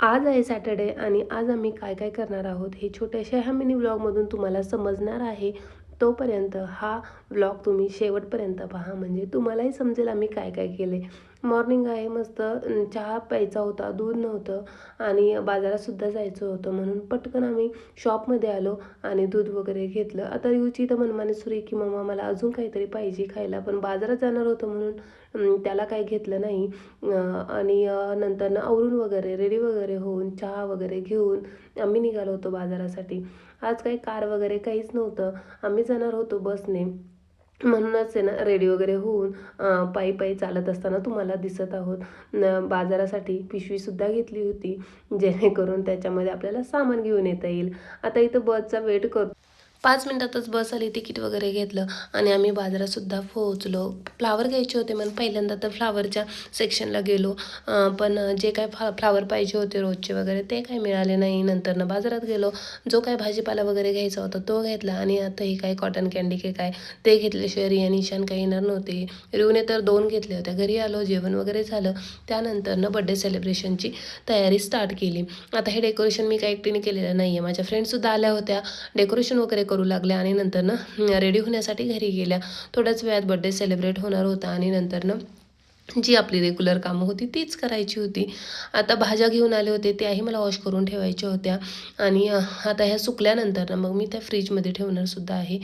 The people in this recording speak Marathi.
आज आहे सॅटर्डे आणि आज आम्ही काय काय करणार आहोत हे छोट्याशा ह्या मिनी व्लॉगमधून तुम्हाला समजणार आहे. तोपर्यंत हा व्लॉग तुम्ही शेवटपर्यंत पहा, म्हणजे तुम्हालाही समजेल आम्ही काय काय केले. मॉर्निंग आहे, मस्त चहा प्यायचा होता, दूध नव्हतं आणि बाजारातसुद्धा जायचं होतं, म्हणून पटकन आम्ही शॉपमध्ये आलो आणि दूध वगैरे घेतलं. आता रिऊची तर मनमानी सुरू आहे की मम्मा मला अजून काहीतरी पाहिजे खायला, पण बाजारात जाणार होतं म्हणून त्याला काही घेतलं नाही. आणि नंतर आवरून वगैरे रेडी वगैरे होऊन चहा वगैरे घेऊन आम्ही निघालो होतो बाजारासाठी. आज काही कार वगैरे काहीच नव्हतं, आम्ही जाणार होतो बसने. म्हणूनच आहे ना रेडी वगैरे होऊन पायी पायी चालत असताना तुम्हाला दिसत आहोत. बाजारासाठी पिशवीसुद्धा घेतली होती, जेणेकरून त्याच्यामध्ये आपल्याला सामान घेऊन येता येईल. आता इथं बसचा वेट करतो. 5 मिनिटातच बस आली, तिकीट वगैरे घेतलं आणि आम्ही बाजारातसुद्धा पोहोचलो. फ्लावर घ्यायचे होते म्हणून पहिल्यांदा तर फ्लावरच्या सेक्शनला गेलो. पण जे काय फ्लावर पाहिजे होते रोजचे वगैरे ते काही मिळाले नाही. नंतरनं बाजारात गेलो, जो काय भाजीपाला वगैरे घ्यायचा होता तो घेतला आणि आता ही काय कॉटन कँडी की काय ते घेतल्याशिवाय रिया आणि ईशान काही येणार नव्हते. रिऊने तर 2 घेतले होते. घरी आलो, जेवण वगैरे झालं. त्यानंतरनं बड्डे सेलिब्रेशनची तयारी स्टार्ट केली. आता हे डेकोरेशन मी काही एकटीने केलेलं नाही आहे, माझ्या फ्रेंड्ससुद्धा आल्या होत्या, डेकोरेशन वगैरे करू लागल्या आणि नंतरनं रेडी होण्यासाठी घरी गेल्या. थोड्याच वेळात बड्डे सेलिब्रेट होणार होता आणि नंतरनं जी आपली रेग्युलर कामं होती तीच करायची होती. आता भाज्या घेऊन आले होते, त्याही मला वॉश करून ठेवायच्या होत्या आणि आता ह्या सुकल्यानंतर ना मग मी त्या फ्रीजमध्ये ठेवणारसुद्धा आहे.